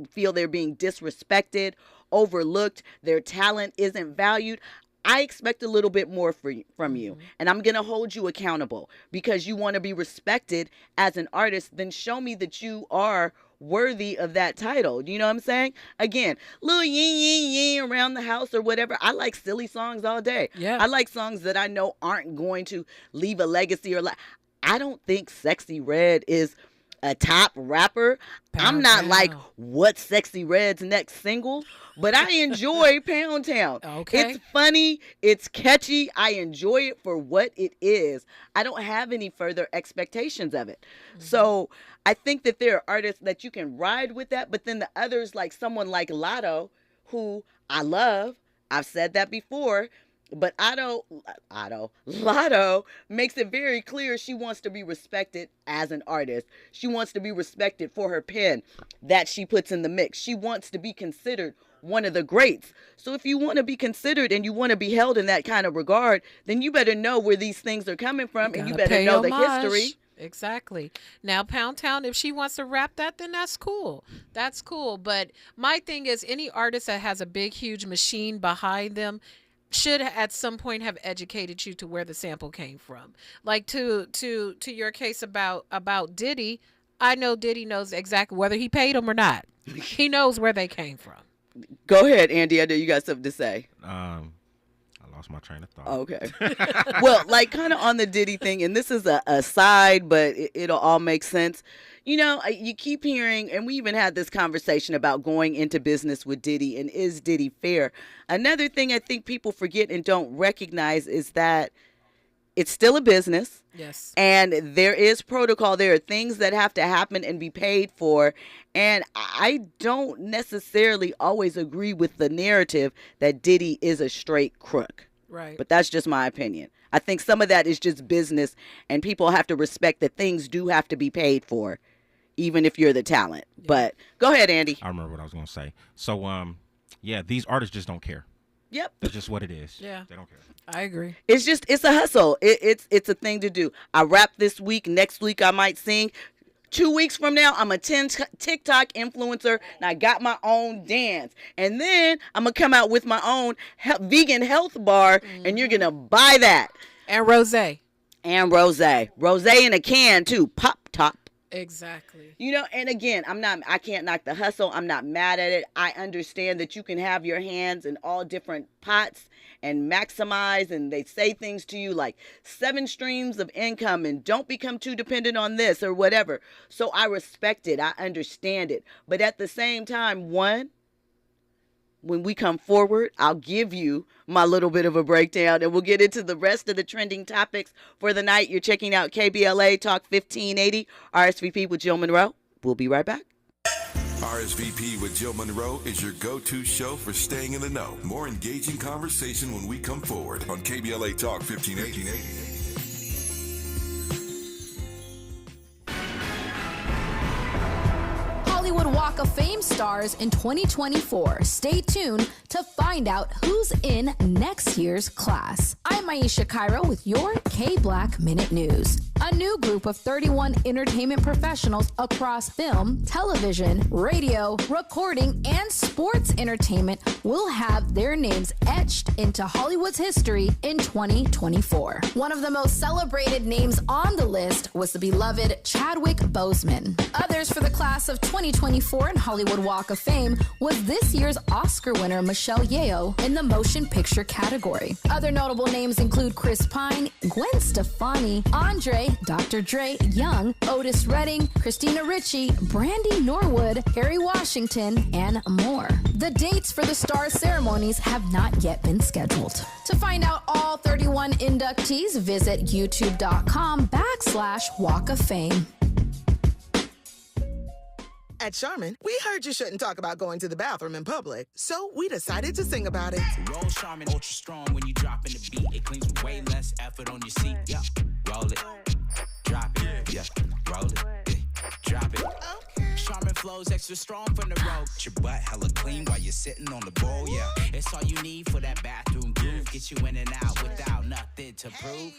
feel they're being disrespected, overlooked, their talent isn't valued, I expect a little bit more from you. And I'm going to hold you accountable because you want to be respected as an artist. Then show me that you are worthy of that title. You know what I'm saying? Again, little yin yin yin around the house or whatever. I like silly songs all day. Yeah. I like songs that I know aren't going to leave a legacy or I don't think Sexy Red is a top rapper. I'm not like, what's Sexy Red's next single? But I enjoy Pound Town. Okay. It's funny. It's catchy. I enjoy it for what it is. I don't have any further expectations of it. So I think that there are artists that you can ride with that. But then the others, like someone like Lotto, who I love. I've said that before. But Lotto makes it very clear she wants to be respected as an artist. She wants to be respected for her pen that she puts in the mix. She wants to be considered one of the greats. So if you want to be considered and you want to be held in that kind of regard, then you better know where these things are coming from and you better know the history. Exactly. Now, Pound Town, if she wants to rap that, then that's cool. That's cool. But my thing is, any artist that has a big, huge machine behind them should at some point have educated you to where the sample came from. Like to your case about Diddy, I know Diddy knows exactly whether he paid him or not. He knows where they came from. Go ahead, Andy. I know you got something to say. I lost my train of thought. Okay. Well, like kind of on the Diddy thing, and this is a side, but it'll all make sense. You keep hearing, and we even had this conversation about going into business with Diddy and is Diddy fair? Another thing I think people forget and don't recognize is that it's still a business. Yes. And there is protocol. There are things that have to happen and be paid for. And I don't necessarily always agree with the narrative that Diddy is a straight crook. Right. But that's just my opinion. I think some of that is just business, and people have to respect that things do have to be paid for, even if you're the talent. Yeah. But go ahead, Andy. I remember what I was going to say. So, these artists just don't care. Yep. That's just what it is. Yeah. They don't care. I agree. It's a hustle. It's a thing to do. I rap this week. Next week I might sing. 2 weeks from now, I'm a TikTok influencer, and I got my own dance. And then I'm going to come out with my own vegan health bar, and you're going to buy that. And rosé. And rosé. Rosé in a can, too. Pop top. Exactly. You know, and again, I can't knock the hustle. I'm not mad at it. I understand that you can have your hands in all different pots and maximize, and they say things to you like 7 streams of income and don't become too dependent on this or whatever. So I respect it. I understand it. But at the same time, when we come forward, I'll give you my little bit of a breakdown, and we'll get into the rest of the trending topics for the night. You're checking out KBLA Talk 1580, RSVP with Jill Munroe. We'll be right back. RSVP with Jill Munroe is your go-to show for staying in the know. More engaging conversation when we come forward on KBLA Talk 1580. Hollywood Walk of Fame stars in 2024. Stay tuned to find out who's in next year's class. I'm Aisha Cairo with your K-Black Minute News. A new group of 31 entertainment professionals across film, television, radio, recording, and sports entertainment will have their names etched into Hollywood's history in 2024. One of the most celebrated names on the list was the beloved Chadwick Boseman. Others for the class of 2024 in Hollywood Walk of Fame was this year's Oscar winner Michelle Yeoh in the motion picture category. Other notable names include Chris Pine, Gwen Stefani, Andre, Dr. Dre, Young, Otis Redding, Christina Ricci, Brandy Norwood, Harry Washington, and more. The dates for the star ceremonies have not yet been scheduled. To find out all 31 inductees, visit youtube.com/Walk of Fame. At Charmin, we heard you shouldn't talk about going to the bathroom in public, so we decided to sing about it. Roll Charmin ultra strong when you drop in the beat. It cleans with way less effort on your seat. Yeah, roll it, drop it. Yeah, roll it, drop it. Charmin flows extra strong from the road. Your butt hella clean while you're sitting on the bowl. Yeah, it's all you need for that bathroom groove. Get you in and out without nothing to prove.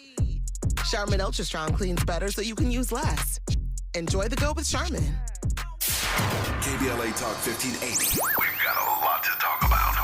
Charmin Ultra Strong cleans better so you can use less. Enjoy the go with Charmin. KBLA Talk 1580. We've got a lot to talk about.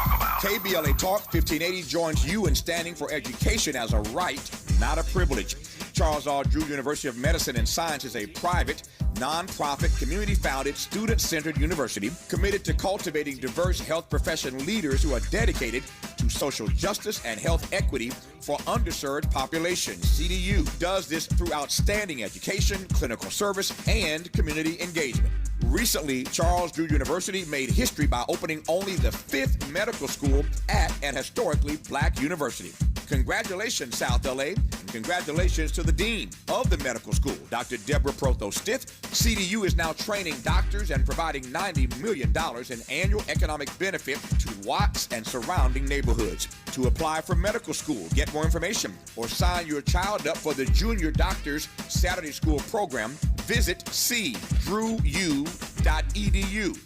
KBLA Talk 1580 joins you in standing for education as a right, not a privilege. Charles R. Drew University of Medicine and Science is a private, non-profit, community-founded, student-centered university committed to cultivating diverse health profession leaders who are dedicated to social justice and health equity for underserved populations. CDU does this through outstanding education, clinical service, and community engagement. Recently, Charles Drew University made history by opening only the 5th medical school at an historically black university. Congratulations, South LA, and congratulations to the dean of the medical school, Dr. Deborah Protho-Stith. CDU is now training doctors and providing $90 million in annual economic benefit to Watts and surrounding neighborhoods. To apply for medical school, get more information, or sign your child up for the Junior Doctors Saturday School program, visit cdrewu.edu.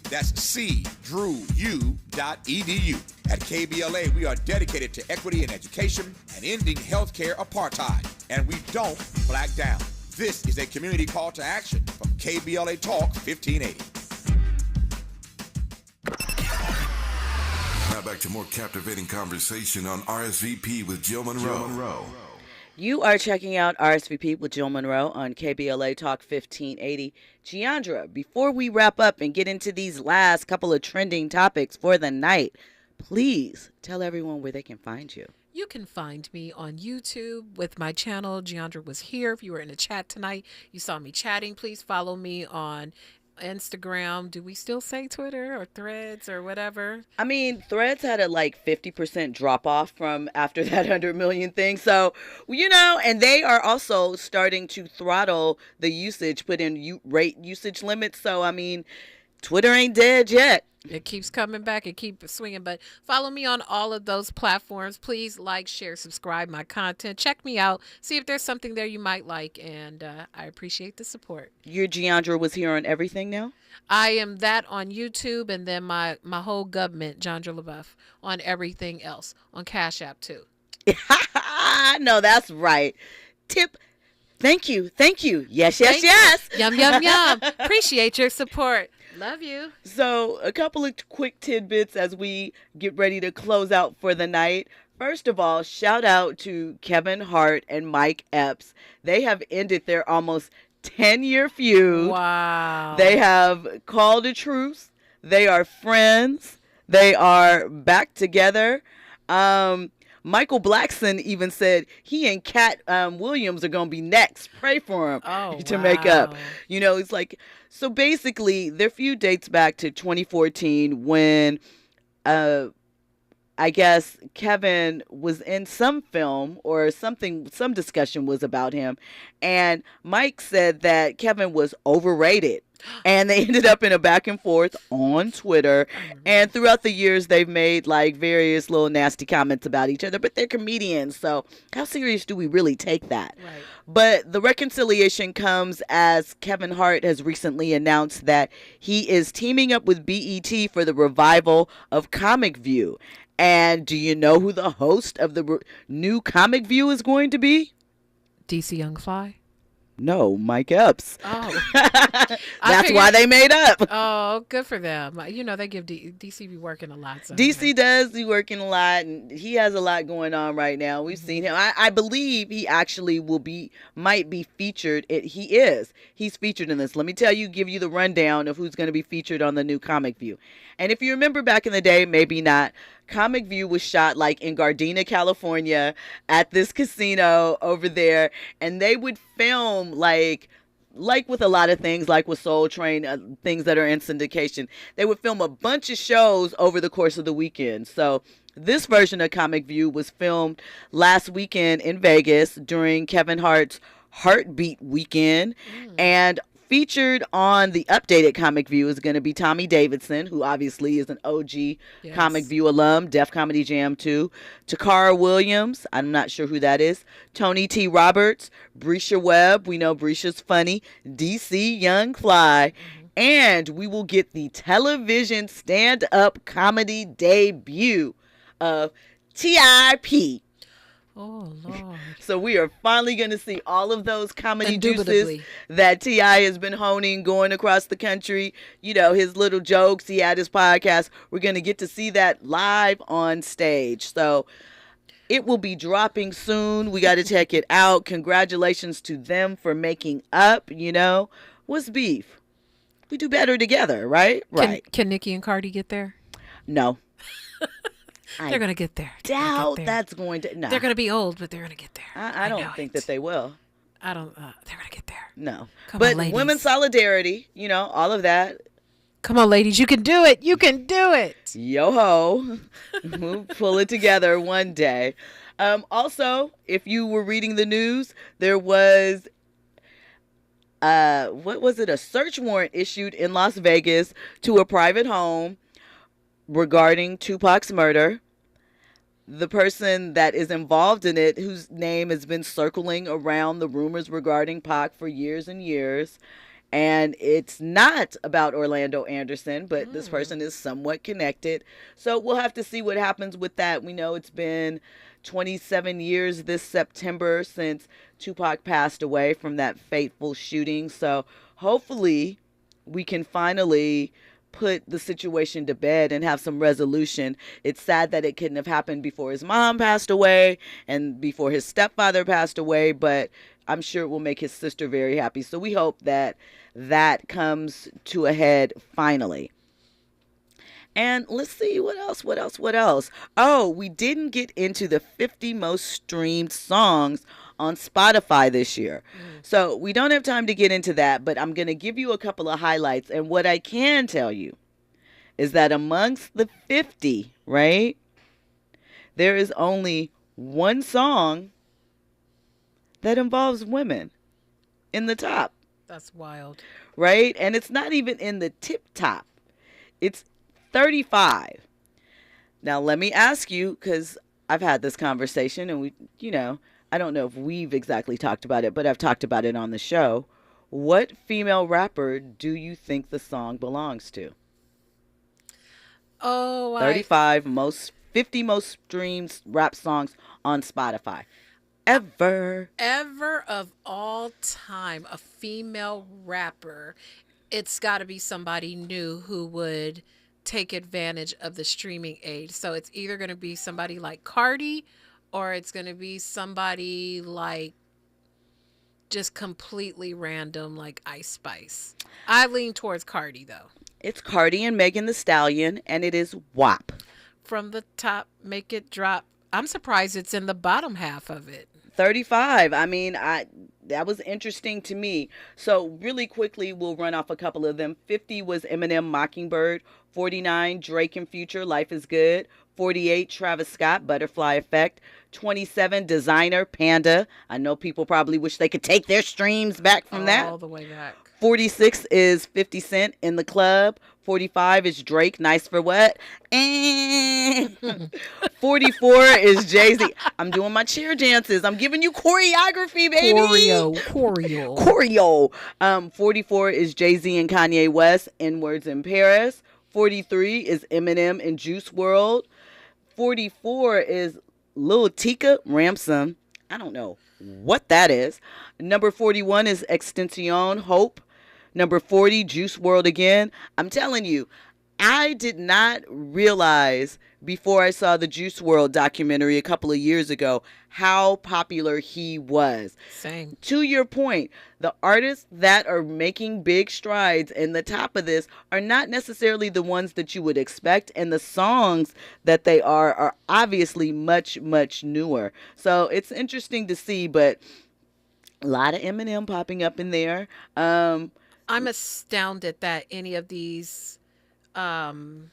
That's cdrewu.edu. At KBLA, we are dedicated to equity in education and ending healthcare apartheid, and we don't black down. This is a community call to action from KBLA Talk 1580. Now back to more captivating conversation on RSVP with Jill Munroe. You are checking out RSVP with Jill Munroe on KBLA Talk 1580. Giandra, before we wrap up and get into these last couple of trending topics for the night, please tell everyone where they can find you. You can find me on YouTube with my channel. Giandra was here. If you were in the chat tonight, you saw me chatting. Please follow me on Instagram. Do we still say Twitter or Threads or whatever? I mean, Threads had a 50% drop off from after that 100 million thing. So, and they are also starting to throttle the usage, put in rate usage limits. So, I mean, Twitter ain't dead yet. It keeps coming back. It keeps swinging. But follow me on all of those platforms. Please like, share, subscribe my content. Check me out. See if there's something there you might like. And I appreciate the support. Your Giandra was here on everything now? I am that on YouTube. And then my whole government, Giandra LaBeouf, on everything else. On Cash App, too. No, that's right. Tip Thank you. Yes, Thank you. yes. Yum, yum, yum. Appreciate your support. Love you. So, a couple of quick tidbits as we get ready to close out for the night. First of all, shout out to Kevin Hart and Mike Epps. They have ended their almost 10-year feud. Wow. They have called a truce. They are friends. They are back together. Michael Blackson even said he and Cat Williams are going to be next. Pray for him to make up. You know, it's like, so basically their feud dates back to 2014 when I guess Kevin was in some film or something, some discussion was about him. And Mike said that Kevin was overrated. And they ended up in a back and forth on Twitter. And throughout the years, they've made like various little nasty comments about each other. But they're comedians. So how serious do we really take that? Right. But the reconciliation comes as Kevin Hart has recently announced that he is teaming up with BET for the revival of Comic View. And do you know who the host of the new Comic View is going to be? DC Young Fly? No, Mike Epps. Oh. That's why they made up. Oh, good for them. You know, they give DC be working a lot. So DC does be working a lot, and he has a lot going on right now. We've seen him. I believe he actually might be featured. He's featured in this. Let me give you the rundown of who's going to be featured on the new Comic View. And if you remember back in the day, maybe not, Comic View was shot like in Gardena, California at this casino over there. And they would film like with a lot of things, like with Soul Train, things that are in syndication, they would film a bunch of shows over the course of the weekend. So this version of Comic View was filmed last weekend in Vegas during Kevin Hart's Heartbeat weekend. And featured on the updated Comic View is going to be Tommy Davidson, who obviously is an OG Comic View alum, Def Comedy Jam 2. Takara Williams, I'm not sure who that is. Tony T. Roberts, Brescia Webb, we know Brescia's funny. DC Young Fly. And we will get the television stand-up comedy debut of T.I.P. Oh, Lord. So we are finally going to see all of those comedy juices that T.I. has been honing going across the country. You know, his little jokes. He had his podcast. We're going to get to see that live on stage. So it will be dropping soon. We got to check it out. Congratulations to them for making up, you know. What's beef? We do better together, right? Right. Can Nicki and Cardi get there? No. They're going to get there. Doubt that's going to. No. They're going to be old, but they're going to get there. I don't think that they will. They're going to get there. No. Come on, ladies. Women's solidarity, you know, all of that. Come on, ladies. You can do it. You can do it. Yo-ho. We'll pull it together one day. Also, if you were reading the news, there was a search warrant issued in Las Vegas to a private home regarding Tupac's murder. The person that is involved in it, whose name has been circling around the rumors regarding Pac for years and years, and it's not about Orlando Anderson, but this person is somewhat connected. So we'll have to see what happens with that. We know it's been 27 years this September since Tupac passed away from that fateful shooting. So hopefully we can finally put the situation to bed and have some resolution. It's sad that it couldn't have happened before his mom passed away and before his stepfather passed away, but I'm sure it will make his sister very happy. So we hope that that comes to a head finally. And let's see, what else? Oh, we didn't get into the 50 most streamed songs on Spotify this year. So we don't have time to get into that, but I'm going to give you a couple of highlights. And what I can tell you is that amongst the 50, right, there is only one song that involves women in the top. That's wild. Right? And it's not even in the tip top. It's 35. Now, let me ask you, because I've had this conversation and we, you know, I don't know if we've exactly talked about it, but I've talked about it on the show. What female rapper do you think the song belongs to? Oh, 50 most streamed rap songs on Spotify. Ever of all time, a female rapper, it's got to be somebody new who would take advantage of the streaming age. So it's either going to be somebody like Cardi, or it's going to be somebody like just completely random like Ice Spice. I lean towards Cardi, though. It's Cardi and Megan Thee Stallion, and it is WAP. From the top, make it drop. I'm surprised it's in the bottom half of it. 35. I mean, that was interesting to me. So really quickly, we'll run off a couple of them. 50 was Eminem, Mockingbird. 49, Drake and Future, Life is Good. 48, Travis Scott, Butterfly Effect. 27, Designer, Panda. I know people probably wish they could take their streams back from that. All the way back. 46 is 50 Cent, In the Club. 45 is Drake, Nice for What? And 44 is Jay-Z. I'm doing my cheer dances. I'm giving you choreography, baby. Choreo. 44 is Jay-Z and Kanye West, N-Words in Paris. 43 is Eminem and Juice WRLD. 44 is Lil Tika, Ransom. I don't know what that is. Number 41 is Extension, Hope. Number 40, Juice WRLD again. I'm telling you, I did not realize before I saw the Juice WRLD documentary a couple of years ago how popular he was. Same. To your point, the artists that are making big strides in the top of this are not necessarily the ones that you would expect, and the songs that they are obviously much, much newer. So it's interesting to see, but a lot of Eminem popping up in there. I'm astounded that any of these XXX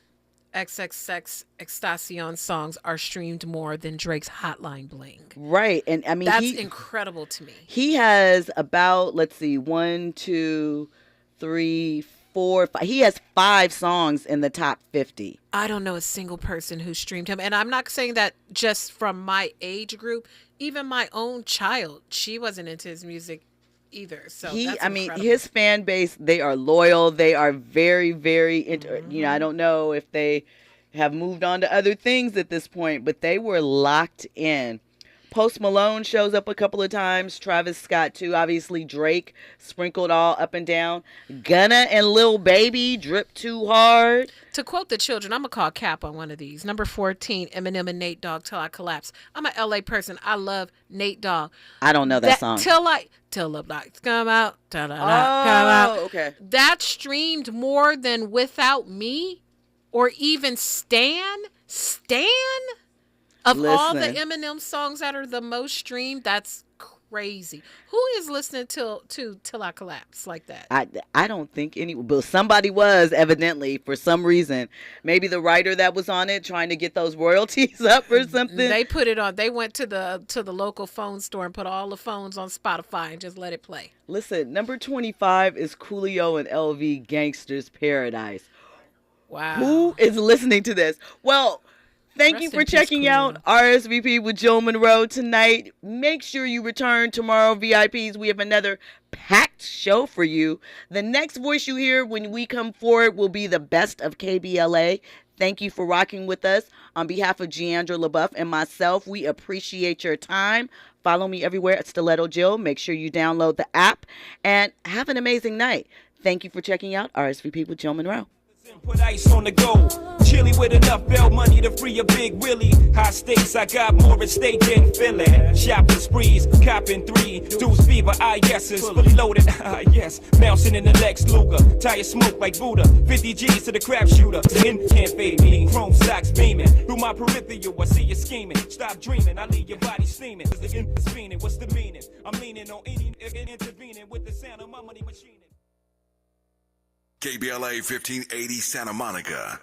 Extacion songs are streamed more than Drake's Hotline Bling. Right. And I mean, that's incredible to me. He has about, 1, 2, 3, 4, 5. He has 5 songs in the top 50. I don't know a single person who streamed him. And I'm not saying that just from my age group. Even my own child, she wasn't into his music either. So his fan base, they are loyal. They are very, very I don't know if they have moved on to other things at this point, but they were locked in. Post Malone shows up a couple of times. Travis Scott too. Obviously Drake sprinkled all up and down. Gunna and Lil Baby, Drip Too Hard. To quote the children, I'm going to call cap on one of these. Number 14, Eminem and Nate Dogg, Till I Collapse. I'm an LA person. I love Nate Dogg. I don't know that song. Till the lights come out. Till the lights come out. Okay. That streamed more than Without Me or even Stan. Of all the Eminem songs that are the most streamed, that's crazy. Who is listening to Till I Collapse like that? I don't think but somebody was, evidently, for some reason. Maybe the writer that was on it trying to get those royalties up or something. They put it on. They went to the local phone store and put all the phones on Spotify and just let it play. Listen, number 25 is Coolio and LV, Gangsta's Paradise. Wow. Who is listening to this? Well, thank you for checking out RSVP with Jill Munroe tonight. Make sure you return tomorrow, VIPs. We have another packed show for you. The next voice you hear when we come forward will be the best of KBLA. Thank you for rocking with us. On behalf of Giandra LaBeouf and myself, we appreciate your time. Follow me everywhere at Stiletto Jill. Make sure you download the app and have an amazing night. Thank you for checking out RSVP with Jill Munroe. Put ice on the go. Chilly with enough bail money to free a big Willie. High stakes, I got more at stake than Philly. Shopping sprees, copping 3. Deuce fever, yeses. Fully loaded, yes. Bouncing in the Lex Luger. Tire smoke like Buddha. 50 G's to the crap shooter. In can't fade me. Chrome socks beaming. Through my peripheral, I see you scheming. Stop dreaming, I leave your body steaming. What's the meaning? I'm leaning on any intervening with the sound of my money machining. KBLA 1580 Santa Monica.